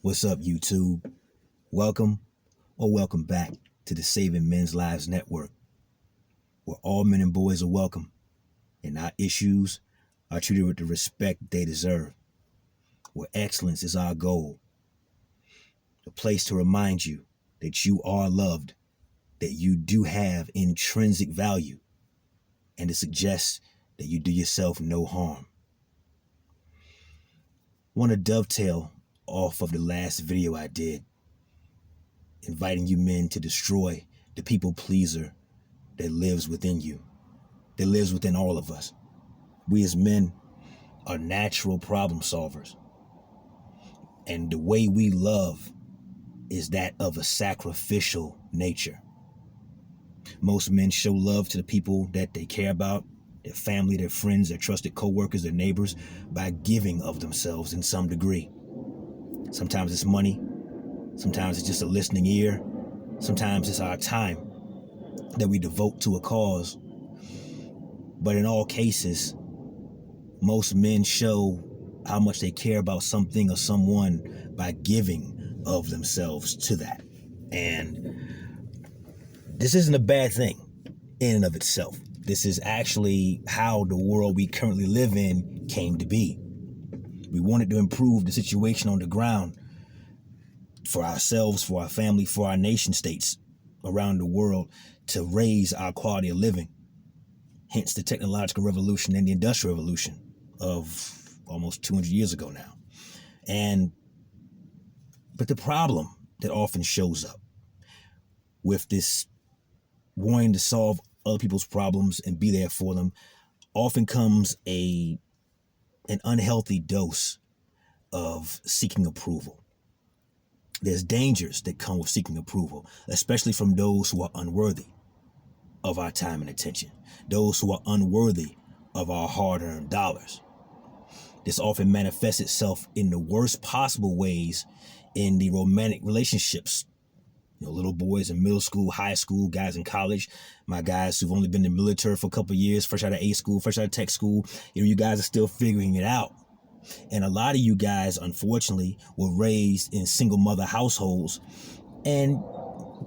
What's up, YouTube? Welcome or welcome back to the Saving Men's Lives Network, where all men and boys are welcome and our issues are treated with the respect they deserve, where excellence is our goal, a place to remind you that you are loved, that you do have intrinsic value, and to suggest that you do yourself no harm. I want to dovetail off of the last video I did, inviting you men to destroy the people pleaser that lives within you, that lives within all of us. We as men are natural problem solvers. And the way we love is that of a sacrificial nature. Most men show love to the people that they care about, their family, their friends, their trusted co-workers, their neighbors, by giving of themselves in some degree. Sometimes it's money. Sometimes it's just a listening ear. Sometimes it's our time that we devote to a cause. But in all cases, most men show how much they care about something or someone by giving of themselves to that. And this isn't a bad thing in and of itself. This is actually how the world we currently live in came to be. We wanted to improve the situation on the ground for ourselves, for our family, for our nation states around the world, to raise our quality of living. Hence the technological revolution and the industrial revolution of almost 200 years ago now. But the problem that often shows up with this wanting to solve other people's problems and be there for them often comes an unhealthy dose of seeking approval. There's dangers that come with seeking approval, especially from those who are unworthy of our time and attention, those who are unworthy of our hard-earned dollars. This often manifests itself in the worst possible ways in the romantic relationships. Little boys in middle school, high school, guys in college, my guys who've only been in the military for a couple of years, fresh out of A school, fresh out of tech school. You guys are still figuring it out. And a lot of you guys, unfortunately, were raised in single mother households. And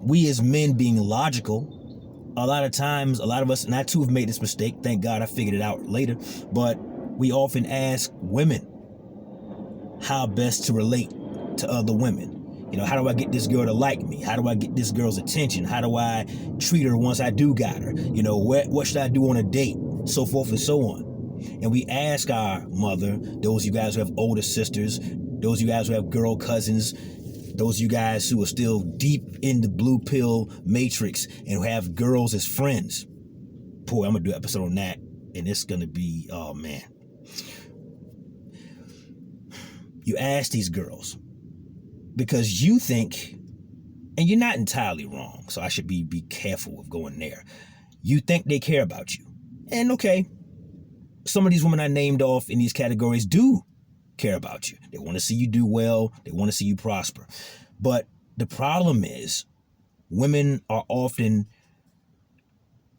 we as men, being logical, a lot of times, a lot of us, and I too have made this mistake. Thank God I figured it out later. But we often ask women how best to relate to other women. How do I get this girl to like me? How do I get this girl's attention? How do I treat her once I do got her? What should I do on a date? So forth and so on. And we ask our mother, those of you guys who have older sisters, those of you guys who have girl cousins, those of you guys who are still deep in the blue pill matrix and who have girls as friends. Boy, I'm going to do an episode on that. And it's going to be, oh man. You ask these girls because you think, and you're not entirely wrong, so I should be careful of going there. You think they care about you. And okay, some of these women I named off in these categories do care about you. They want to see you do well. They want to see you prosper. But the problem is women are often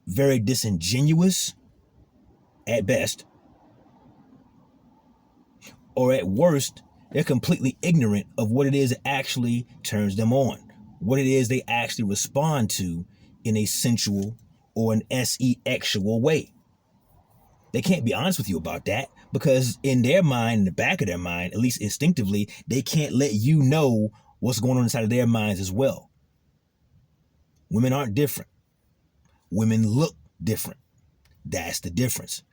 very disingenuous at best, or at worst, they're completely ignorant of what it is that actually turns them on, what it is they actually respond to in a sensual or an sexual way. They can't be honest with you about that because in their mind, in the back of their mind, at least instinctively, they can't let you know what's going on inside of their minds as well. Women aren't different. Women look different. That's the difference.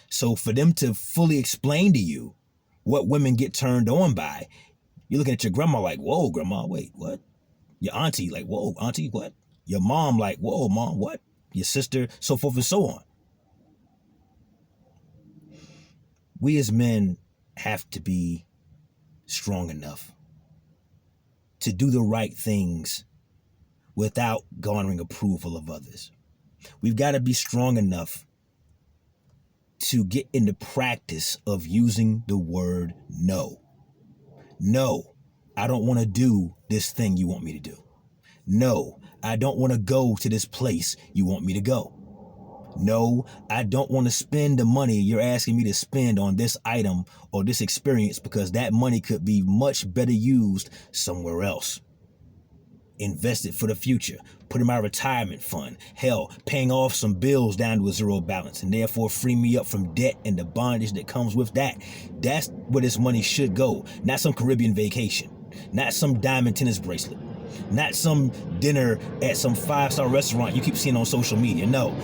So for them to fully explain to you what women get turned on by, you're looking at your grandma like, whoa, grandma, wait, what? Your auntie like, whoa, auntie, what? Your mom like, whoa, mom, what? Your sister, so forth and so on. We as men have to be strong enough to do the right things without garnering approval of others. We've got to be strong enough to get in the practice of using the word no. No, I don't want to do this thing you want me to do. No, I don't want to go to this place you want me to go. No, I don't want to spend the money you're asking me to spend on this item or this experience because that money could be much better used somewhere else. Invest it for the future, put in my retirement fund, hell, paying off some bills down to a zero balance, and therefore free me up from debt and the bondage that comes with that. That's where this money should go, not some Caribbean vacation, not some diamond tennis bracelet, not some dinner at some 5-star restaurant you keep seeing on social media. No,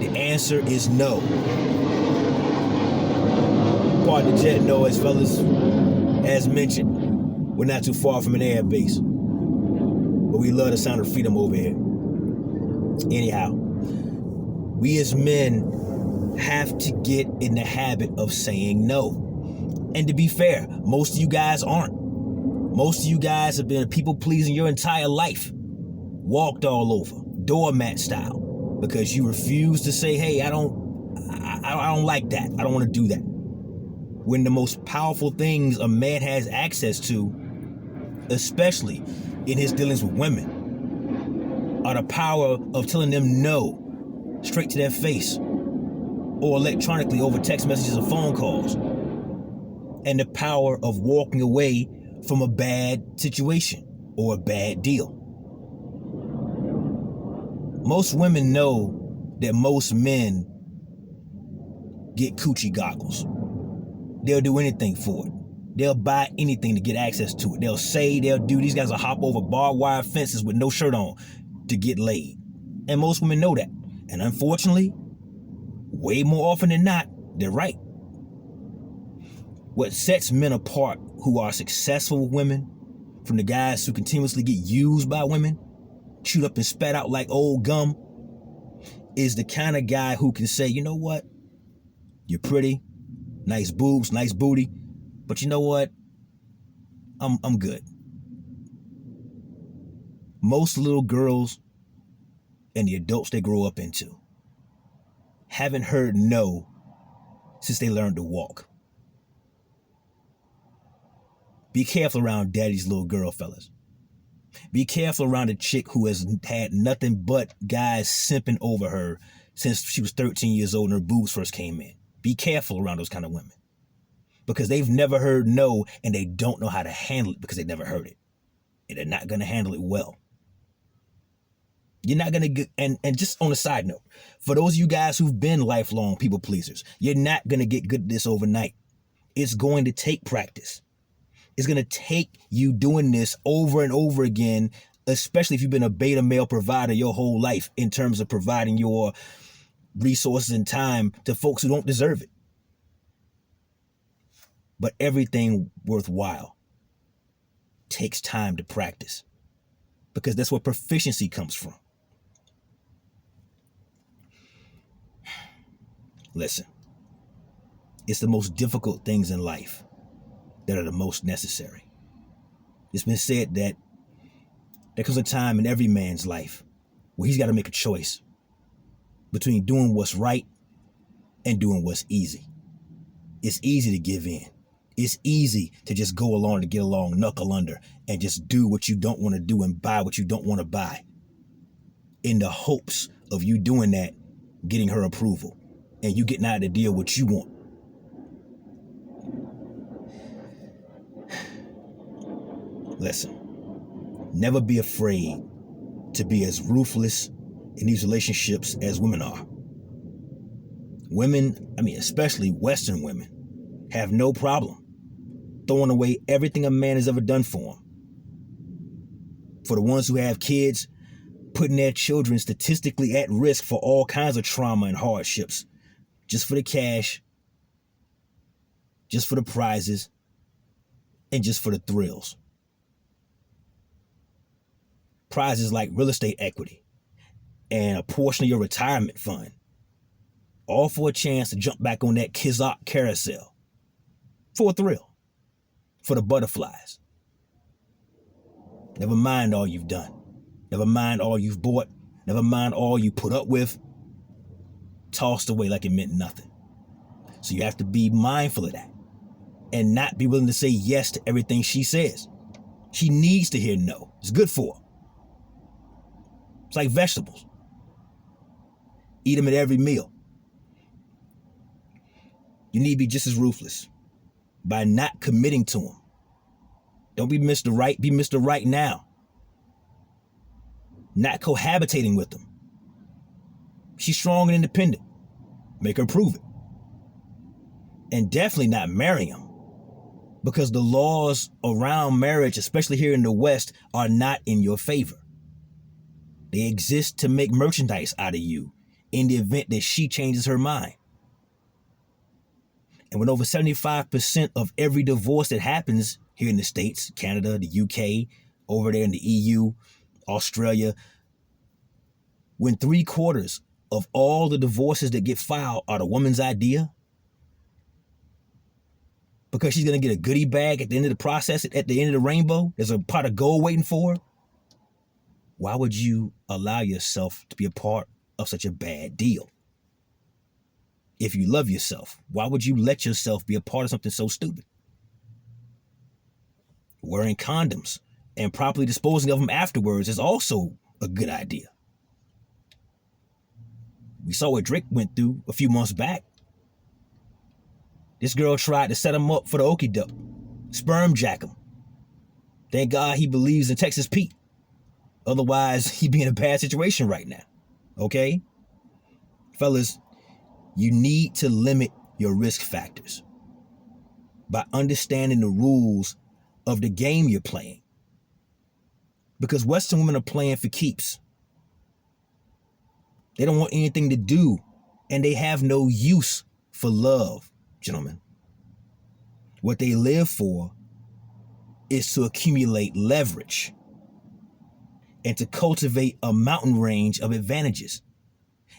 the answer is no. Pardon the jet noise, fellas. As mentioned, we're not too far from an air base, but we love the sound of freedom over here. Anyhow, we as men have to get in the habit of saying no. And to be fair, most of you guys aren't. Most of you guys have been people pleasing your entire life. Walked all over, doormat style, because you refuse to say, hey, I don't like that. I don't want to do that. When the most powerful things a man has access to, especially in his dealings with women, are the power of telling them no straight to their face or electronically over text messages or phone calls, and the power of walking away from a bad situation or a bad deal. Most women know that most men get coochie goggles. They'll do anything for it. They'll buy anything to get access to it. They'll say, they'll do. These guys will hop over barbed wire fences with no shirt on to get laid. And most women know that. And unfortunately, way more often than not, they're right. What sets men apart who are successful with women from the guys who continuously get used by women, chewed up and spat out like old gum, is the kind of guy who can say, you know what? You're pretty, nice boobs, nice booty, but you know what? I'm good. Most little girls and the adults they grow up into haven't heard no since they learned to walk. Be careful around daddy's little girl, fellas. Be careful around a chick who has had nothing but guys simping over her since she was 13 years old and her boobs first came in. Be careful around those kind of women, because they've never heard no and they don't know how to handle it because they never heard it. And they're not going to handle it well. You're not going to get, and just on a side note, for those of you guys who've been lifelong people pleasers, you're not going to get good at this overnight. It's going to take practice. It's going to take you doing this over and over again, especially if you've been a beta male provider your whole life in terms of providing your resources and time to folks who don't deserve it. But everything worthwhile takes time to practice, because that's where proficiency comes from. Listen, it's the most difficult things in life that are the most necessary. It's been said that there comes a time in every man's life where he's got to make a choice between doing what's right and doing what's easy. It's easy to give in. It's easy to just go along to get along, knuckle under, and just do what you don't want to do and buy what you don't want to buy, in the hopes of you doing that, getting her approval, and you getting out of the deal what you want. Listen, never be afraid to be as ruthless in these relationships as women are. Women, especially Western women, have no problem throwing away everything a man has ever done for them. For the ones who have kids, putting their children statistically at risk for all kinds of trauma and hardships, just for the cash, just for the prizes, and just for the thrills. Prizes like real estate equity and a portion of your retirement fund, all for a chance to jump back on that Kizak carousel, for a thrill, for the butterflies. Never mind all you've done. Never mind all you've bought. Never mind all you put up with. Tossed away like it meant nothing. So you have to be mindful of that and not be willing to say yes to everything she says. She needs to hear no. It's good for her. It's like vegetables. Eat them at every meal. You need to be just as ruthless by not committing to them. Don't be Mr. Right, be Mr. Right now. Not cohabitating with them. She's strong and independent. Make her prove it. And definitely not marrying him. Because the laws around marriage, especially here in the West, are not in your favor. They exist to make merchandise out of you in the event that she changes her mind. And when over 75% of every divorce that happens here in the States, Canada, the UK, over there in the EU, Australia, when 3/4 of all the divorces that get filed are the woman's idea, because she's going to get a goodie bag at the end of the process, at the end of the rainbow, there's a pot of gold waiting for her. Why would you allow yourself to be a part of such a bad deal? If you love yourself, why would you let yourself be a part of something so stupid? Wearing condoms and properly disposing of them afterwards is also a good idea. We saw what Drake went through a few months back. This girl tried to set him up for the okie doke, sperm jack him. Thank God he believes in Texas Pete. Otherwise, he'd be in a bad situation right now. Okay? Fellas, you need to limit your risk factors by understanding the rules of the game you're playing. Because Western women are playing for keeps. They don't want anything to do, and they have no use for love, gentlemen. What they live for is to accumulate leverage and to cultivate a mountain range of advantages.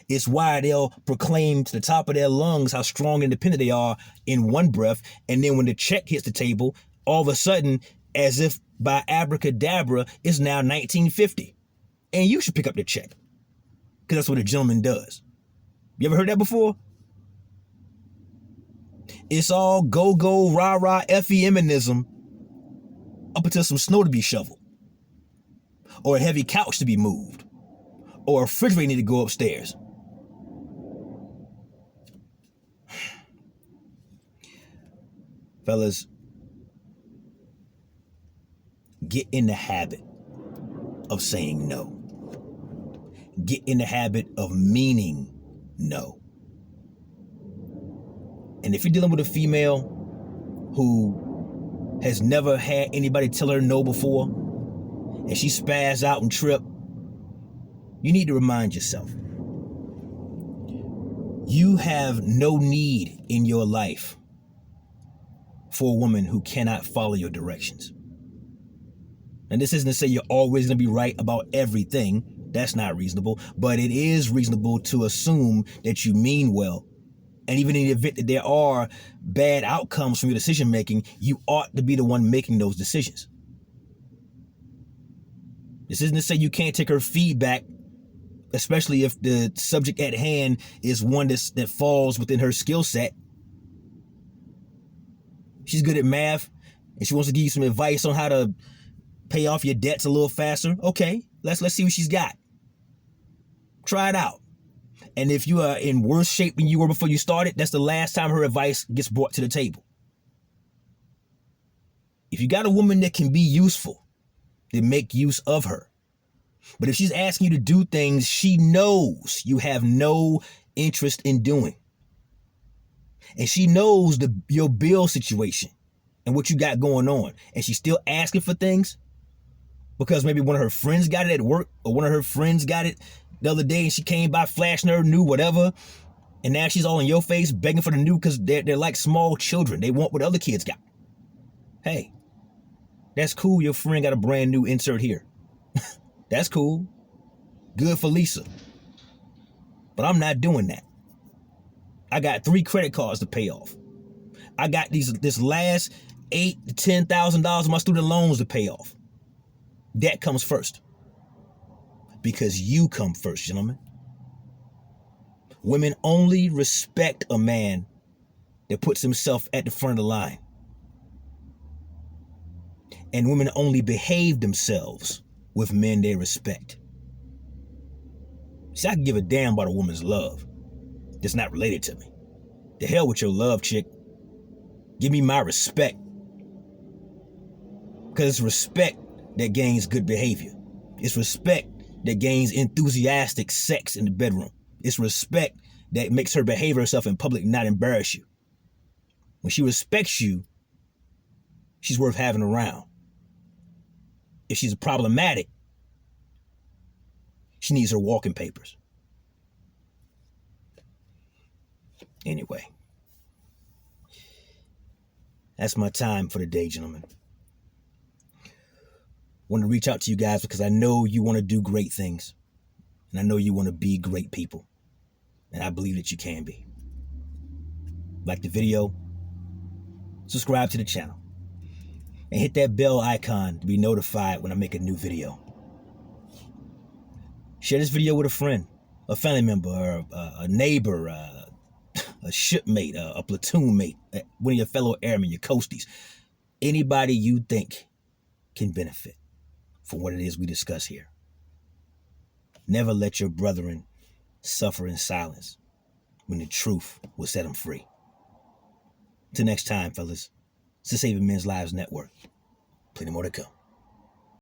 It's why they'll proclaim to the top of their lungs how strong and independent they are in one breath, and then when the check hits the table, all of a sudden, as if by abracadabra, it's now 1950. And you should pick up the check, because that's what a gentleman does. You ever heard that before? It's all go-go, rah-rah, feminism up until some snow to be shoveled, or a heavy couch to be moved, or a refrigerator need to go upstairs. Fellas, get in the habit of saying no. Get in the habit of meaning no. And if you're dealing with a female who has never had anybody tell her no before, and she spaz out and trip, you need to remind yourself, you have no need in your life for a woman who cannot follow your directions. And this isn't to say you're always going to be right about everything. That's not reasonable. But it is reasonable to assume that you mean well. And even in the event that there are bad outcomes from your decision making, you ought to be the one making those decisions. This isn't to say you can't take her feedback, especially if the subject at hand is one that falls within her skill set. She's good at math, and she wants to give you some advice on how to pay off your debts a little faster. Okay, let's see what she's got. Try it out. And if you are in worse shape than you were before you started, that's the last time her advice gets brought to the table. If you got a woman that can be useful, then make use of her. But if she's asking you to do things she knows you have no interest in doing, and she knows your bill situation and what you got going on, and she's still asking for things because maybe one of her friends got it at work, or one of her friends got it the other day and she came by flashing her new whatever, and now she's all in your face begging for the new, because they're like small children. They want what other kids got. Hey, that's cool. Your friend got a brand new insert here. That's cool. Good for Lisa. But I'm not doing that. I got 3 credit cards to pay off. I got this last $8,000 to $10,000 of my student loans to pay off. That comes first. Because you come first, gentlemen. Women only respect a man that puts himself at the front of the line. And women only behave themselves with men they respect. See, I can give a damn about a woman's love that's not related to me. The hell with your love, chick. Give me my respect. Because it's respect that gains good behavior. It's respect that gains enthusiastic sex in the bedroom. It's respect that makes her behave herself in public and not embarrass you. When she respects you, she's worth having around. If she's problematic, she needs her walking papers. Anyway, that's my time for the day, gentlemen. Want to reach out to you guys because I know you want to do great things. And I know you want to be great people. And I believe that you can be. Like the video, subscribe to the channel, and hit that bell icon to be notified when I make a new video. Share this video with a friend, a family member, or a neighbor, a shipmate, a platoon mate, one of your fellow airmen, your coasties. Anybody you think can benefit from what it is we discuss here. Never let your brethren suffer in silence when the truth will set them free. Till next time, fellas, it's the Saving Men's Lives Network. Plenty more to come.